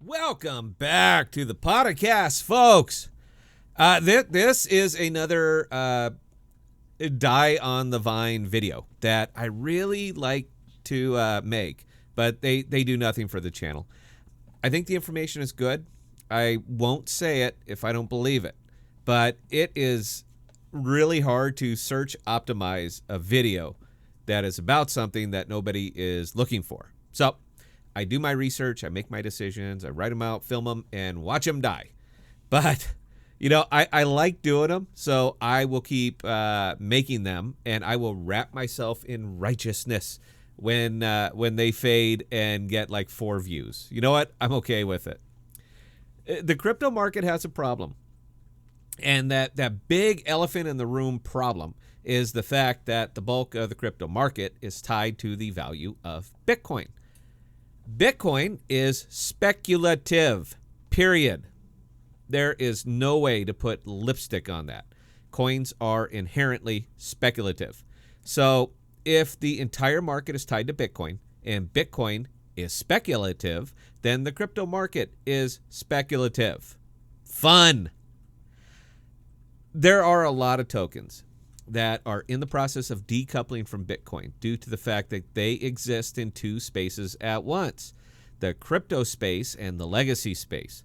Welcome back to the podcast, folks. This is another die on the vine video that I really like to make, but they do nothing for the channel. I think the information is good. I won't say it if I don't believe it, but it is really hard to search optimize a video that is about something that nobody is looking for. So I do my research, I make my decisions, I write them out, film them, and watch them die. But, you know, I like doing them, so I will keep making them, and I will wrap myself in righteousness when they fade and get like 4 views. You know what? I'm okay with it. The crypto market has a problem. And that big elephant in the room problem is the fact that the bulk of the crypto market is tied to the value of Bitcoin. Bitcoin is speculative, period. There is no way to put lipstick on that. Coins are inherently speculative. So if the entire market is tied to Bitcoin and Bitcoin is speculative, then the crypto market is speculative. Fun. There are a lot of tokens that are in the process of decoupling from Bitcoin due to the fact that they exist in 2 spaces at once, the crypto space and the legacy space.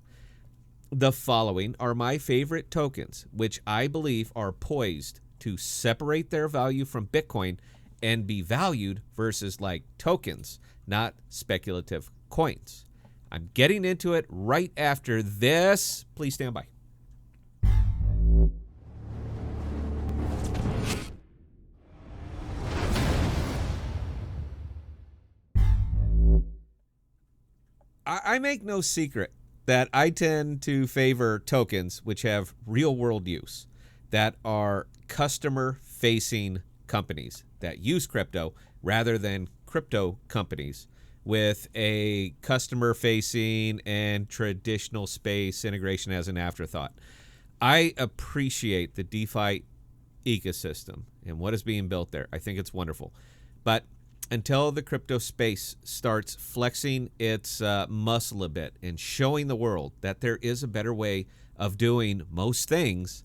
The following are my favorite tokens, which I believe are poised to separate their value from Bitcoin and be valued versus like tokens, not speculative coins. I'm getting into it right after this. Please stand by. I make no secret that I tend to favor tokens which have real-world use, that are customer-facing companies that use crypto rather than crypto companies with a customer-facing and traditional space integration as an afterthought. I appreciate the DeFi ecosystem and what is being built there. I think it's wonderful. But until the crypto space starts flexing its muscle a bit and showing the world that there is a better way of doing most things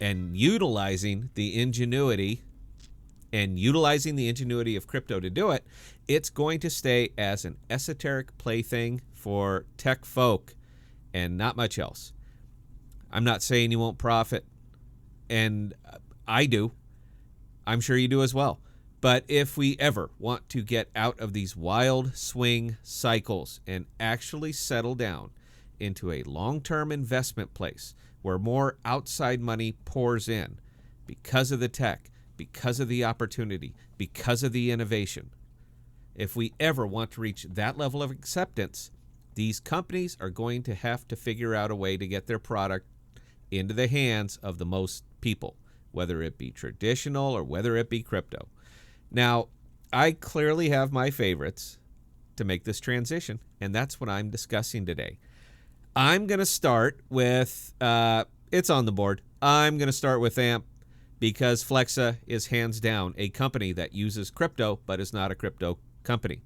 and utilizing the ingenuity of crypto to do it, it's going to stay as an esoteric plaything for tech folk and not much else. I'm not saying you won't profit, and I do. I'm sure you do as well. But if we ever want to get out of these wild swing cycles and actually settle down into a long-term investment place where more outside money pours in because of the tech, because of the opportunity, because of the innovation, if we ever want to reach that level of acceptance, these companies are going to have to figure out a way to get their product into the hands of the most people, whether it be traditional or whether it be crypto. Now, I clearly have my favorites to make this transition, and that's what I'm discussing today. I'm going to start with, it's on the board. I'm going to start with AMP because Flexa is hands down a company that uses crypto but is not a crypto company.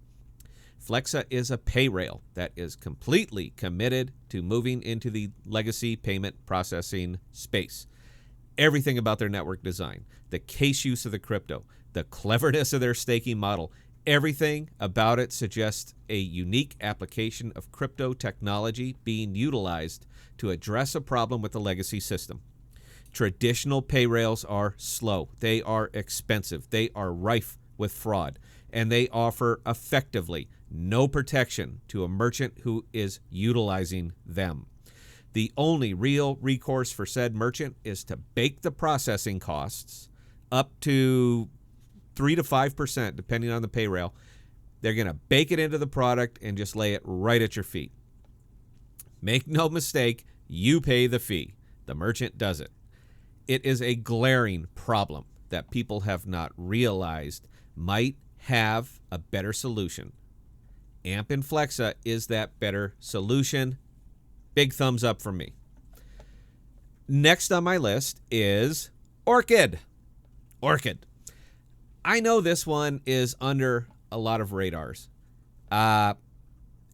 Flexa is a pay rail that is completely committed to moving into the legacy payment processing space. Everything about their network design, the case use of the crypto, the cleverness of their staking model, everything about it suggests a unique application of crypto technology being utilized to address a problem with the legacy system. Traditional pay rails are slow, they are expensive, they are rife with fraud, and they offer effectively no protection to a merchant who is utilizing them. The only real recourse for said merchant is to bake the processing costs up to 3 to 5%, depending on the pay rail. They're going to bake it into the product and just lay it right at your feet. Make no mistake, you pay the fee. The merchant does it. It is a glaring problem that people have not realized might have a better solution. AMP and Flexa is that better solution. Big thumbs up from me. Next on my list is Orchid. Orchid. I know this one is under a lot of radars.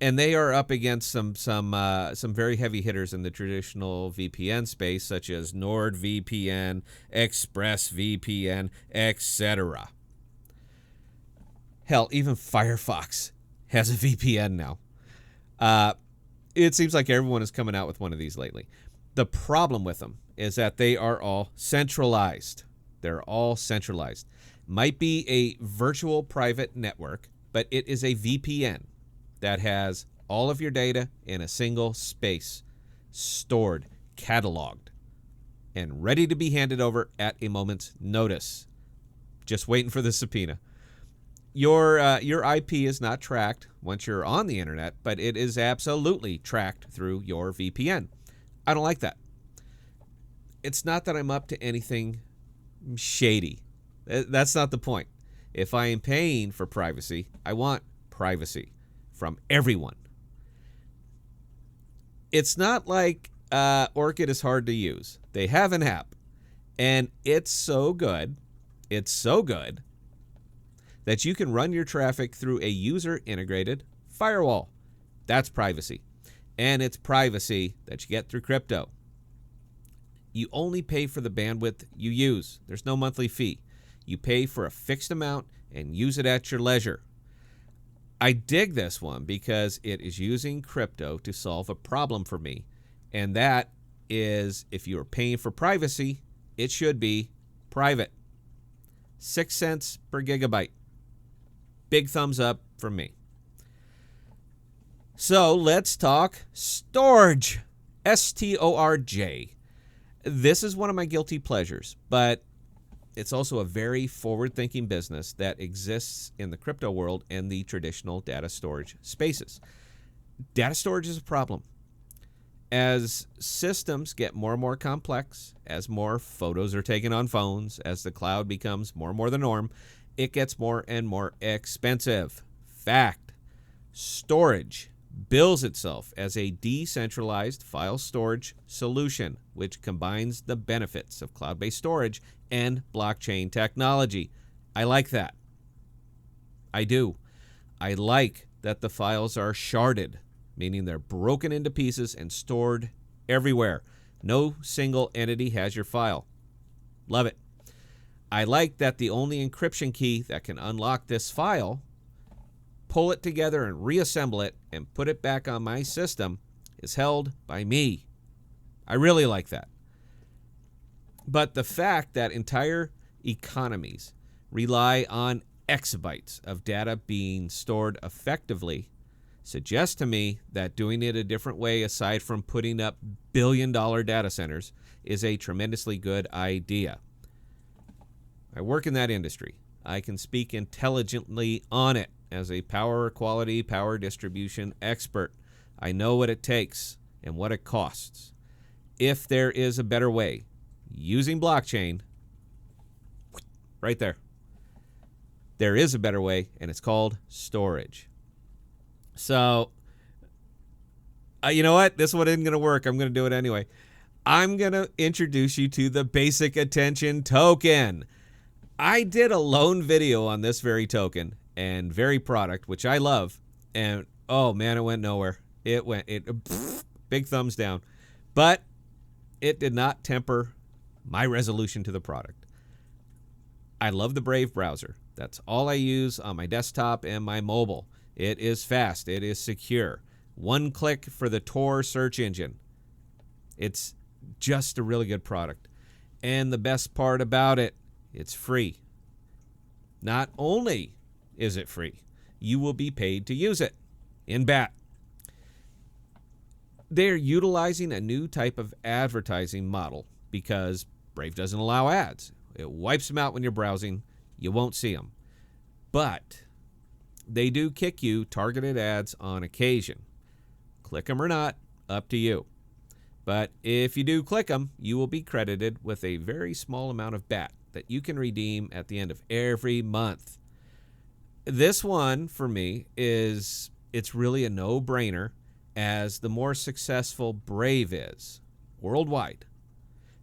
And they are up against some very heavy hitters in the traditional VPN space, such as NordVPN, ExpressVPN, etc. Hell, even Firefox has a VPN now. It seems like everyone is coming out with one of these lately. The problem with them is that they are all centralized. They're all centralized. Might be a virtual private network, but it is a VPN that has all of your data in a single space, stored, cataloged, and ready to be handed over at a moment's notice. Just waiting for the subpoena. Your IP is not tracked once you're on the internet, but it is absolutely tracked through your VPN. I don't like that. It's not that I'm up to anything shady. That's not the point. If I am paying for privacy, I want privacy from everyone. It's not like Orchid is hard to use. They have an app, and it's so good that you can run your traffic through a user-integrated firewall. That's privacy. And it's privacy that you get through crypto. You only pay for the bandwidth you use. There's no monthly fee. You pay for a fixed amount and use it at your leisure. I dig this one because it is using crypto to solve a problem for me. And that is, if you are paying for privacy, it should be private. 6 cents per gigabyte. Big thumbs up from me. So let's talk STORJ. STORJ. This is one of my guilty pleasures, but it's also a very forward-thinking business that exists in the crypto world and the traditional data storage spaces. Data storage is a problem. As systems get more and more complex, as more photos are taken on phones, as the cloud becomes more and more the norm, it gets more and more expensive. Fact. Storage bills itself as a decentralized file storage solution, which combines the benefits of cloud-based storage and blockchain technology. I like that. I do. I like that the files are sharded, meaning they're broken into pieces and stored everywhere. No single entity has your file. Love it. I like that the only encryption key that can unlock this file, pull it together and reassemble it and put it back on my system, is held by me. I really like that. But the fact that entire economies rely on exabytes of data being stored effectively suggests to me that doing it a different way, aside from putting up billion-dollar data centers, is a tremendously good idea. I work in that industry. I can speak intelligently on it as a power quality, power distribution expert. I know what it takes and what it costs. If there is a better way, using blockchain, right there. There is a better way, and it's called storage. So, you know what? This one isn't going to work. I'm going to do it anyway. I'm going to introduce you to the basic attention token. I did a lone video on this very token and very product, which I love. And, oh, man, it went nowhere. Big thumbs down. But it did not temper my resolution to the product. I love the Brave browser. That's all I use on my desktop and my mobile. It is fast. It is secure. One click for the Tor search engine. It's just a really good product. And the best part about it, it's free. Not only is it free, you will be paid to use it in BAT. They're utilizing a new type of advertising model because Brave doesn't allow ads. It wipes them out when you're browsing. You won't see them. But they do kick you targeted ads on occasion. Click them or not, up to you. But if you do click them, you will be credited with a very small amount of BAT that you can redeem at the end of every month. This one, for me, it's really a no-brainer, as the more successful Brave is worldwide,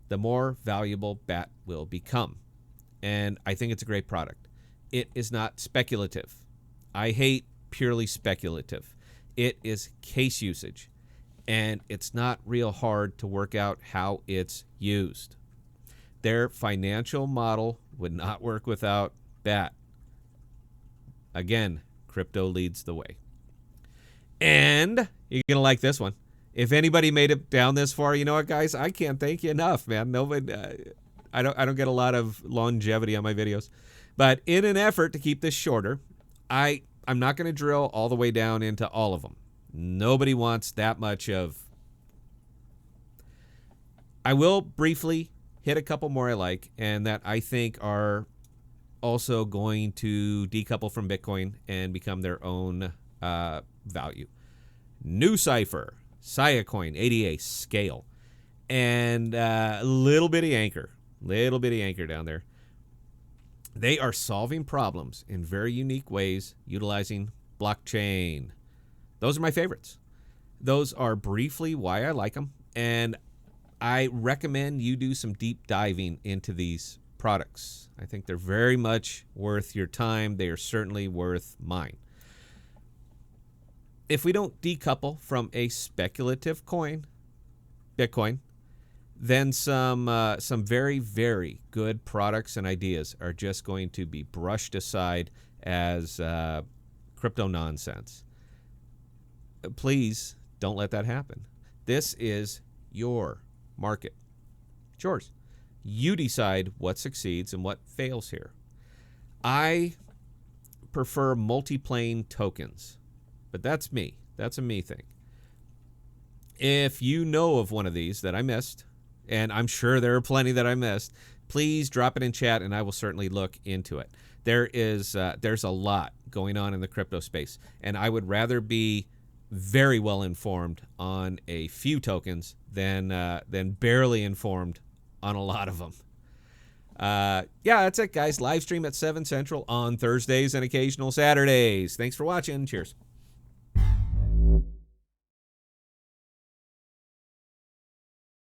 the more valuable BAT will become. And I think it's a great product. It is not speculative. I hate purely speculative. It is case usage, and it's not real hard to work out how it's used. Their financial model would not work without that. Again, crypto leads the way. And you're going to like this one. If anybody made it down this far, you know what, guys? I can't thank you enough, man. Nobody, I don't get a lot of longevity on my videos. But in an effort to keep this shorter, I'm not going to drill all the way down into all of them. Nobody wants that much of. I will briefly hit a couple more I like and that I think are also going to decouple from Bitcoin and become their own value. NUCYPHER, Siacoin, ADA, SKALE, and little bitty ANKR down there. They are solving problems in very unique ways utilizing blockchain. Those are my favorites. Those are briefly why I like them, and I recommend you do some deep diving into these products. I think they're very much worth your time. They are certainly worth mine. If we don't decouple from a speculative coin, Bitcoin, then some very, very good products and ideas are just going to be brushed aside as crypto nonsense. Please don't let that happen. This is your market. It's yours. You decide what succeeds and what fails here. I prefer multi-plane tokens, but that's me. That's a me thing. If you know of one of these that I missed, and I'm sure there are plenty that I missed, please drop it in chat and I will certainly look into it. There's a lot going on in the crypto space, and I would rather be very well informed on a few tokens than barely informed on a lot of them. Yeah, that's it, guys. Live stream at 7 Central on Thursdays and occasional Saturdays. Thanks for watching. Cheers.